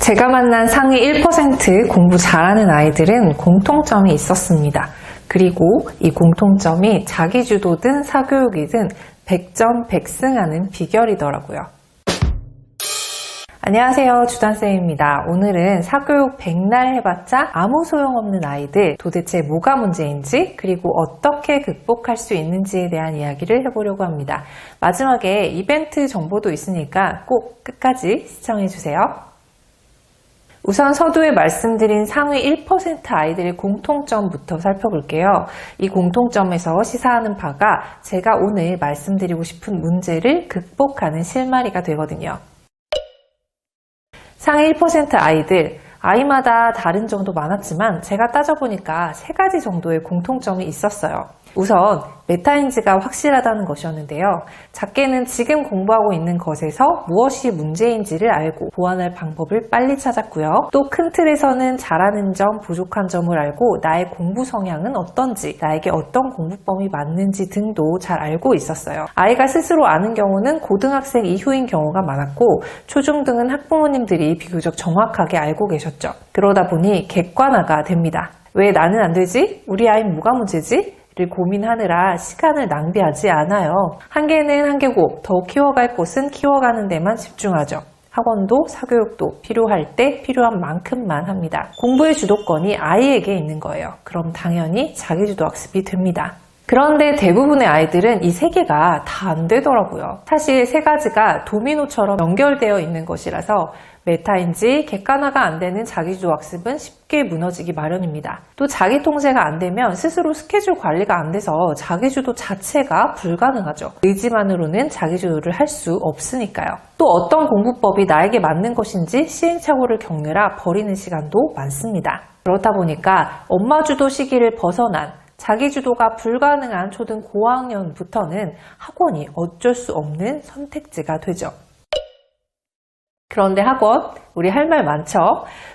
제가 만난 상위 1% 공부 잘하는 아이들은 공통점이 있었습니다. 그리고 이 공통점이 자기주도든 사교육이든 100점 100승하는 비결이더라고요. 안녕하세요, 주단쌤입니다. 오늘은 사교육 백날 해봤자 아무 소용없는 아이들 도대체 뭐가 문제인지 그리고 어떻게 극복할 수 있는지에 대한 이야기를 해보려고 합니다. 마지막에 이벤트 정보도 있으니까 꼭 끝까지 시청해주세요. 우선 서두에 말씀드린 상위 1% 아이들의 공통점부터 살펴볼게요. 이 공통점에서 시사하는 바가 제가 오늘 말씀드리고 싶은 문제를 극복하는 실마리가 되거든요. 상위 1% 아이들, 아이마다 다른 점도 많았지만 제가 따져보니까 3가지 정도의 공통점이 있었어요. 우선 메타인지가 확실하다는 것이었는데요. 작게는 지금 공부하고 있는 것에서 무엇이 문제인지를 알고 보완할 방법을 빨리 찾았고요. 또 큰 틀에서는 잘하는 점, 부족한 점을 알고 나의 공부 성향은 어떤지, 나에게 어떤 공부법이 맞는지 등도 잘 알고 있었어요. 아이가 스스로 아는 경우는 고등학생 이후인 경우가 많았고 초중등은 학부모님들이 비교적 정확하게 알고 계셨죠. 그러다 보니 객관화가 됩니다. 왜 나는 안 되지? 우리 아이는 뭐가 문제지? 를 고민하느라 시간을 낭비하지 않아요. 한계는 한계고 더 키워갈 곳은 키워가는 데만 집중하죠. 학원도 사교육도 필요할 때 필요한 만큼만 합니다. 공부의 주도권이 아이에게 있는 거예요. 그럼 당연히 자기주도 학습이 됩니다. 그런데 대부분의 아이들은 이 3개가 다 안 되더라고요. 사실 3가지가 도미노처럼 연결되어 있는 것이라서 메타인지 객관화가 안 되는 자기주도 학습은 쉽게 무너지기 마련입니다. 또 자기 통제가 안 되면 스스로 스케줄 관리가 안 돼서 자기주도 자체가 불가능하죠. 의지만으로는 자기주도를 할 수 없으니까요. 또 어떤 공부법이 나에게 맞는 것인지 시행착오를 겪느라 버리는 시간도 많습니다. 그렇다 보니까 엄마주도 시기를 벗어난 자기주도가 불가능한 초등 고학년부터는 학원이 어쩔 수 없는 선택지가 되죠. 그런데 학원, 우리 할 말 많죠?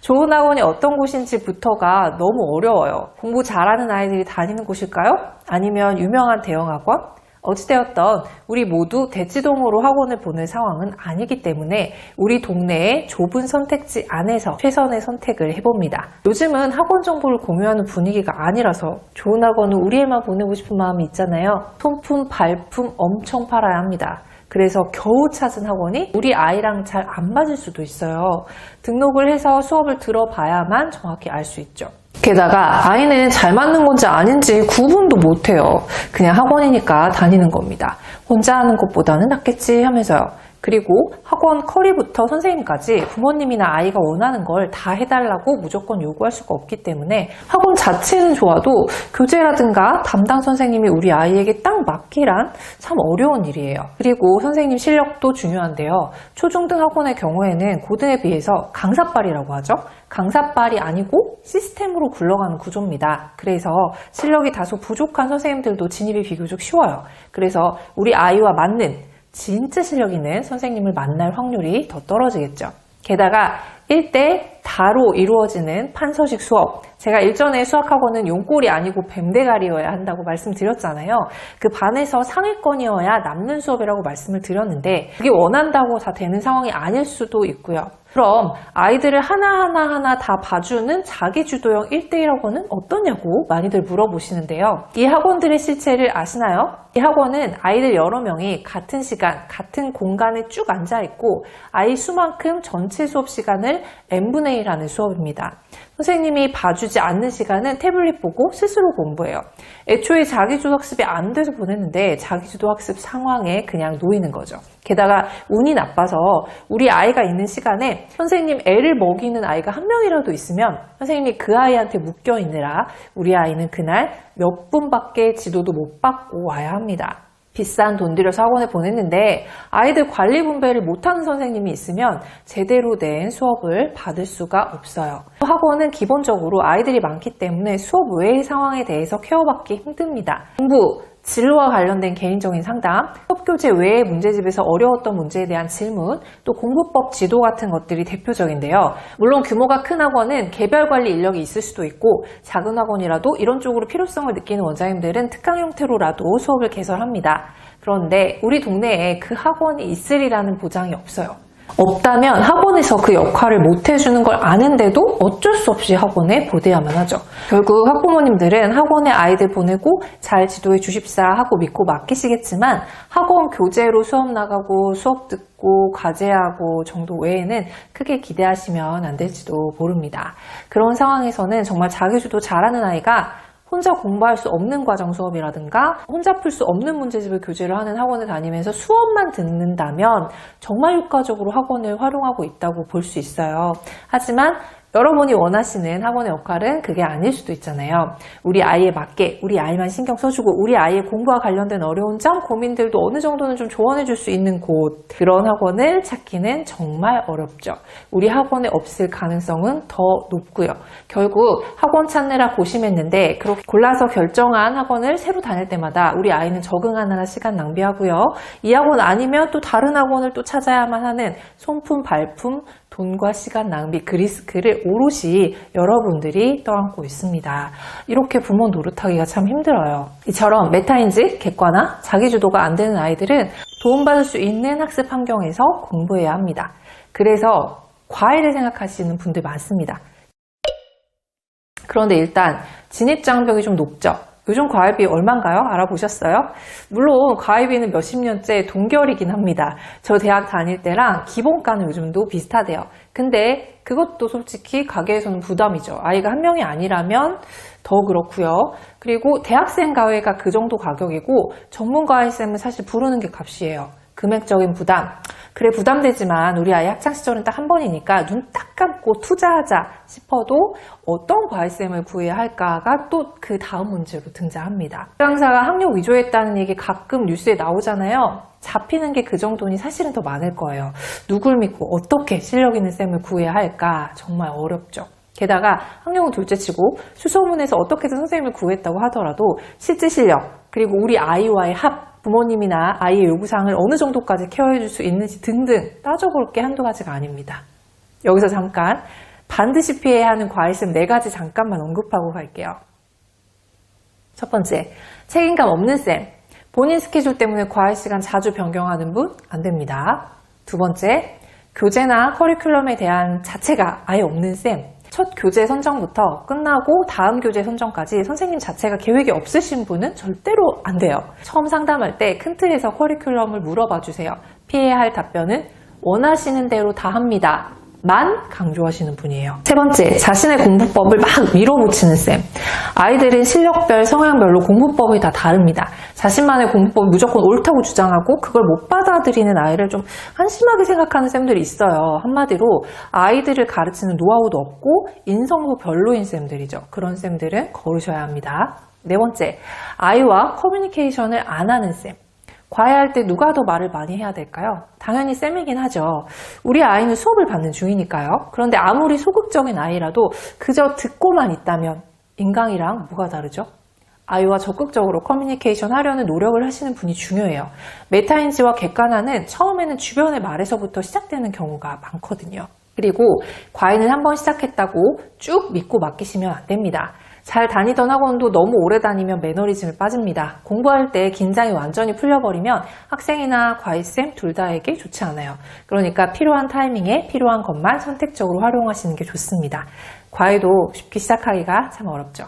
좋은 학원이 어떤 곳인지부터가 너무 어려워요. 공부 잘하는 아이들이 다니는 곳일까요? 아니면 유명한 대형 학원? 어찌되었던 우리 모두 대치동으로 학원을 보는 상황은 아니기 때문에 우리 동네의 좁은 선택지 안에서 최선의 선택을 해봅니다. 요즘은 학원 정보를 공유하는 분위기가 아니라서 좋은 학원은 우리 애만 보내고 싶은 마음이 있잖아요. 손품, 발품 엄청 팔아야 합니다. 그래서 겨우 찾은 학원이 우리 아이랑 잘 안 맞을 수도 있어요. 등록을 해서 수업을 들어봐야만 정확히 알 수 있죠. 게다가 아이는 잘 맞는 건지 아닌지 구분도 못해요. 그냥 학원이니까 다니는 겁니다. 혼자 하는 것보다는 낫겠지 하면서요. 그리고 학원 커리부터 선생님까지 부모님이나 아이가 원하는 걸 다 해달라고 무조건 요구할 수가 없기 때문에 학원 자체는 좋아도 교재라든가 담당 선생님이 우리 아이에게 딱 맞기란 참 어려운 일이에요. 그리고 선생님 실력도 중요한데요. 초중등 학원의 경우에는 고등에 비해서 강사빨이라고 하죠. 강사빨이 아니고 시스템으로 굴러가는 구조입니다. 그래서 실력이 다소 부족한 선생님들도 진입이 비교적 쉬워요. 그래서 우리 아이와 맞는 진짜 실력 있는 선생님을 만날 확률이 더 떨어지겠죠. 게다가 1대 다로 이루어지는 판서식 수업. 제가 일전에 수학학원은 용꼴이 아니고 뱀대가리여야 한다고 말씀드렸잖아요. 그 반에서 상위권이어야 남는 수업이라고 말씀을 드렸는데 그게 원한다고 다 되는 상황이 아닐 수도 있고요. 그럼 아이들을 하나하나 다 봐주는 자기주도형 1대1 학원은 어떠냐고 많이들 물어보시는데요. 이 학원들의 실체를 아시나요? 이 학원은 아이들 여러 명이 같은 시간, 같은 공간에 쭉 앉아있고 아이 수만큼 전체 수업 시간을 n분의 1 하는 수업입니다. 선생님이 봐주지 않는 시간은 태블릿 보고 스스로 공부해요. 애초에 자기주도 학습이 안 돼서 보냈는데 자기주도 학습 상황에 그냥 놓이는 거죠. 게다가 운이 나빠서 우리 아이가 있는 시간에 선생님 애를 먹이는 아이가 한 명이라도 있으면 선생님이 그 아이한테 묶여 있느라 우리 아이는 그날 몇 분밖에 지도도 못 받고 와야 합니다. 비싼 돈 들여서 학원에 보냈는데 아이들 관리 분배를 못하는 선생님이 있으면 제대로 된 수업을 받을 수가 없어요. 학원은 기본적으로 아이들이 많기 때문에 수업 외의 상황에 대해서 케어받기 힘듭니다. 공부, 진로와 관련된 개인적인 상담, 수업교재 외의 문제집에서 어려웠던 문제에 대한 질문, 또 공부법 지도 같은 것들이 대표적인데요. 물론 규모가 큰 학원은 개별 관리 인력이 있을 수도 있고 작은 학원이라도 이런 쪽으로 필요성을 느끼는 원장님들은 특강 형태로라도 수업을 개설합니다. 그런데 우리 동네에 그 학원이 있으리라는 보장이 없어요. 없다면 학원에서 그 역할을 못 해주는 걸 아는데도 어쩔 수 없이 학원에 보내야만 하죠. 결국 학부모님들은 학원에 아이들 보내고 잘 지도해 주십사 하고 믿고 맡기시겠지만 학원 교재로 수업 나가고 수업 듣고 과제하고 정도 외에는 크게 기대하시면 안 될지도 모릅니다. 그런 상황에서는 정말 자기주도 잘하는 아이가 혼자 공부할 수 없는 과정 수업이라든가 혼자 풀 수 없는 문제집을 교재로 하는 학원을 다니면서 수업만 듣는다면 정말 효과적으로 학원을 활용하고 있다고 볼 수 있어요. 하지만 여러분이 원하시는 학원의 역할은 그게 아닐 수도 있잖아요. 우리 아이에 맞게 우리 아이만 신경 써주고 우리 아이의 공부와 관련된 어려운 점, 고민들도 어느 정도는 좀 조언해 줄 수 있는 곳, 그런 학원을 찾기는 정말 어렵죠. 우리 학원에 없을 가능성은 더 높고요. 결국 학원 찾느라 고심했는데 그렇게 골라서 결정한 학원을 새로 다닐 때마다 우리 아이는 적응하느라 시간 낭비하고요. 이 학원 아니면 또 다른 학원을 또 찾아야만 하는 손품 발품, 돈과 시간 낭비, 그 리스크를 오롯이 여러분들이 떠안고 있습니다. 이렇게 부모 노릇하기가 참 힘들어요. 이처럼 메타인지, 객관화, 자기주도가 안 되는 아이들은 도움받을 수 있는 학습 환경에서 공부해야 합니다. 그래서 과외를 생각하시는 분들 많습니다. 그런데 일단 진입장벽이 좀 높죠. 요즘 과외비 얼마인가요? 알아보셨어요? 물론 과외비는 몇십 년째 동결이긴 합니다. 저 대학 다닐 때랑 기본가는 요즘도 비슷하대요. 근데 그것도 솔직히 가게에서는 부담이죠. 아이가 한 명이 아니라면 더 그렇고요. 그리고 대학생 과외가 그 정도 가격이고 전문 과외쌤은 사실 부르는 게 값이에요. 금액적인 부담. 그래 부담되지만 우리 아이 학창시절은 딱 한 번이니까 눈 딱 감고 투자하자 싶어도 어떤 과외쌤을 구해야 할까가 또 그 다음 문제로 등장합니다. 강사가 학력 위조했다는 얘기 가끔 뉴스에 나오잖아요. 잡히는 게 그 정도니 사실은 더 많을 거예요. 누굴 믿고 어떻게 실력 있는 쌤을 구해야 할까 정말 어렵죠. 게다가 학력은 둘째치고 수소문에서 어떻게든 선생님을 구했다고 하더라도 실제 실력 그리고 우리 아이와의 합 부모님이나 아이의 요구사항을 어느 정도까지 케어해줄 수 있는지 등등 따져볼 게 한두 가지가 아닙니다. 여기서 잠깐 반드시 피해야 하는 과외쌤 4가지 잠깐만 언급하고 갈게요. 첫 번째, 책임감 없는 쌤. 본인 스케줄 때문에 과외 시간 자주 변경하는 분? 안 됩니다. 두 번째, 교재나 커리큘럼에 대한 자체가 아예 없는 쌤. 첫 교재 선정부터 끝나고 다음 교재 선정까지 선생님 자체가 계획이 없으신 분은 절대로 안 돼요. 처음 상담할 때 큰 틀에서 커리큘럼을 물어봐 주세요. 피해야 할 답변은 원하시는 대로 다 합니다. 만 강조하시는 분이에요. 세 번째, 자신의 공부법을 막 밀어붙이는 쌤. 아이들은 실력별, 성향별로 공부법이 다 다릅니다. 자신만의 공부법이 무조건 옳다고 주장하고 그걸 못 받아들이는 아이를 좀 한심하게 생각하는 쌤들이 있어요. 한마디로 아이들을 가르치는 노하우도 없고 인성도 별로인 쌤들이죠. 그런 쌤들은 거르셔야 합니다. 네 번째, 아이와 커뮤니케이션을 안 하는 쌤. 과외할 때 누가 더 말을 많이 해야 될까요? 당연히 쌤이긴 하죠. 우리 아이는 수업을 받는 중이니까요. 그런데 아무리 소극적인 아이라도 그저 듣고만 있다면 인강이랑 뭐가 다르죠? 아이와 적극적으로 커뮤니케이션 하려는 노력을 하시는 분이 중요해요. 메타인지와 객관화는 처음에는 주변의 말에서부터 시작되는 경우가 많거든요. 그리고 과외는 한번 시작했다고 쭉 믿고 맡기시면 안 됩니다. 잘 다니던 학원도 너무 오래 다니면 매너리즘에 빠집니다. 공부할 때 긴장이 완전히 풀려버리면 학생이나 과외쌤 둘 다에게 좋지 않아요. 그러니까 필요한 타이밍에 필요한 것만 선택적으로 활용하시는 게 좋습니다. 과외도 쉽게 시작하기가 참 어렵죠.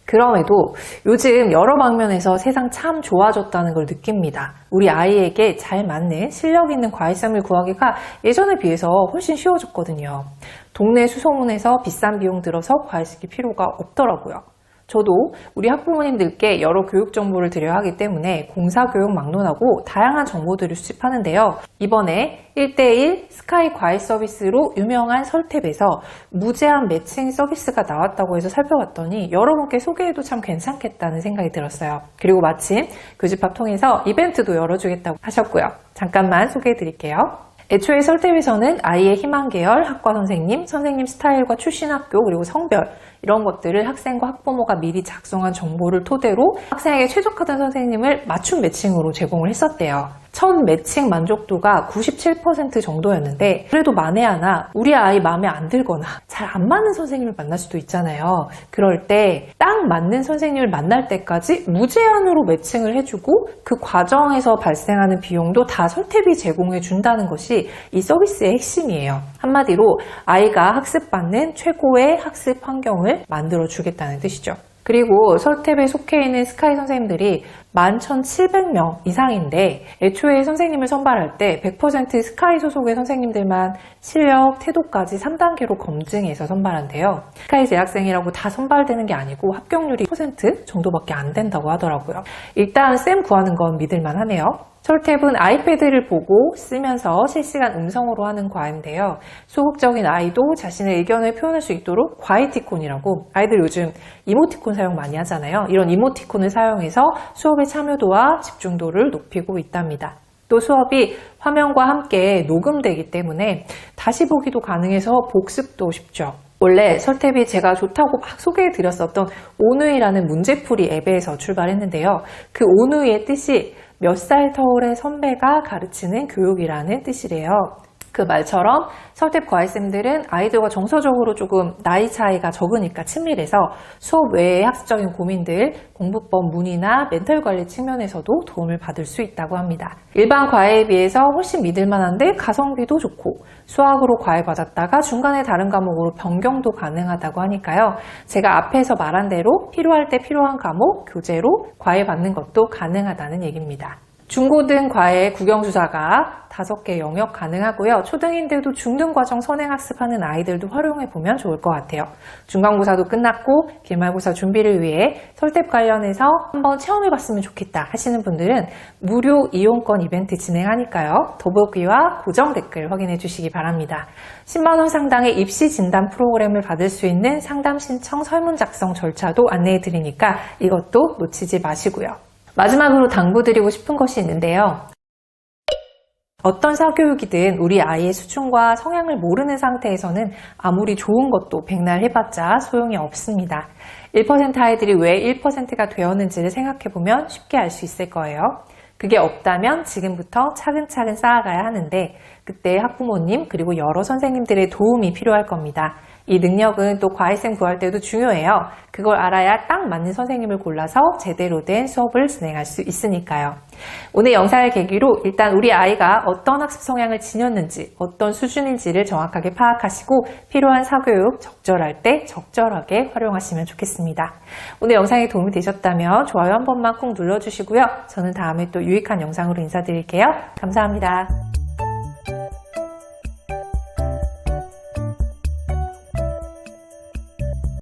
그럼에도 요즘 여러 방면에서 세상 참 좋아졌다는 걸 느낍니다. 우리 아이에게 잘 맞는 실력 있는 과외쌤을 구하기가 예전에 비해서 훨씬 쉬워졌거든요. 동네 수소문에서 비싼 비용 들어서 과외 시킬 필요가 없더라고요. 저도 우리 학부모님들께 여러 교육 정보를 드려야 하기 때문에 공사교육 막론하고 다양한 정보들을 수집하는데요. 이번에 1:1 스카이 과외 서비스로 유명한 설탭에서 무제한 매칭 서비스가 나왔다고 해서 살펴봤더니 여러분께 소개해도 참 괜찮겠다는 생각이 들었어요. 그리고 마침 교집합 통해서 이벤트도 열어주겠다고 하셨고요. 잠깐만 소개해드릴게요. 애초에 설탭에서는 아이의 희망 계열, 학과 선생님, 선생님 스타일과 출신 학교, 그리고 성별 이런 것들을 학생과 학부모가 미리 작성한 정보를 토대로 학생에게 최적화된 선생님을 맞춤 매칭으로 제공을 했었대요. 첫 매칭 만족도가 97% 정도였는데 그래도 만에 하나 우리 아이 마음에 안 들거나 잘 안 맞는 선생님을 만날 수도 있잖아요. 그럴 때 딱 맞는 선생님을 만날 때까지 무제한으로 매칭을 해주고 그 과정에서 발생하는 비용도 다 설태비 제공해 준다는 것이 이 서비스의 핵심이에요. 한마디로 아이가 학습받는 최고의 학습 환경을 만들어 주겠다는 뜻이죠. 그리고 설탭에 속해 있는 스카이 선생님들이 11,700명 이상인데 애초에 선생님을 선발할 때 100% 스카이 소속의 선생님들만 실력, 태도까지 3단계로 검증해서 선발한대요. 스카이 재학생이라고 다 선발되는 게 아니고 합격률이 10% 정도밖에 안 된다고 하더라고요. 일단 쌤 구하는 건 믿을만 하네요. 설탭은 아이패드를 보고 쓰면서 실시간 음성으로 하는 과인데요. 소극적인 아이도 자신의 의견을 표현할 수 있도록 과이티콘이라고, 아이들 요즘 이모티콘 사용 많이 하잖아요. 이런 이모티콘을 사용해서 수업의 참여도와 집중도를 높이고 있답니다. 또 수업이 화면과 함께 녹음되기 때문에 다시 보기도 가능해서 복습도 쉽죠. 원래 설탭이 제가 좋다고 막 소개해드렸었던 오누이라는 문제풀이 앱에서 출발했는데요. 그 오누이의 뜻이 몇 살 터울의 선배가 가르치는 교육이라는 뜻이래요. 그 말처럼 설탭 과외쌤들은 아이들과 정서적으로 조금 나이 차이가 적으니까 친밀해서 수업 외의 학습적인 고민들, 공부법 문의나 멘탈 관리 측면에서도 도움을 받을 수 있다고 합니다. 일반 과외에 비해서 훨씬 믿을만한데 가성비도 좋고 수학으로 과외받았다가 중간에 다른 과목으로 변경도 가능하다고 하니까요. 제가 앞에서 말한 대로 필요할 때 필요한 과목, 교재로 과외받는 것도 가능하다는 얘기입니다. 중고등 과외 국영수사가 5개 영역 가능하고요. 초등인데도 중등 과정 선행학습하는 아이들도 활용해보면 좋을 것 같아요. 중간고사도 끝났고 기말고사 준비를 위해 설탭 관련해서 한번 체험해봤으면 좋겠다 하시는 분들은 무료 이용권 이벤트 진행하니까요. 더보기와 고정 댓글 확인해 주시기 바랍니다. 10만 원 상당의 입시 진단 프로그램을 받을 수 있는 상담 신청 설문 작성 절차도 안내해 드리니까 이것도 놓치지 마시고요. 마지막으로 당부드리고 싶은 것이 있는데요. 어떤 사교육이든 우리 아이의 수준과 성향을 모르는 상태에서는 아무리 좋은 것도 백날 해봤자 소용이 없습니다. 1% 아이들이 왜 1%가 되었는지를 생각해보면 쉽게 알 수 있을 거예요. 그게 없다면 지금부터 차근차근 쌓아가야 하는데 그때 학부모님 그리고 여러 선생님들의 도움이 필요할 겁니다. 이 능력은 또 과외쌤 구할 때도 중요해요. 그걸 알아야 딱 맞는 선생님을 골라서 제대로 된 수업을 진행할 수 있으니까요. 오늘 영상을 계기로 일단 우리 아이가 어떤 학습 성향을 지녔는지 어떤 수준인지를 정확하게 파악하시고 필요한 사교육 적절할 때 적절하게 활용하시면 좋겠습니다. 오늘 영상이 도움이 되셨다면 좋아요 한 번만 꼭 눌러주시고요. 저는 다음에 또 유익한 영상으로 인사드릴게요. 감사합니다.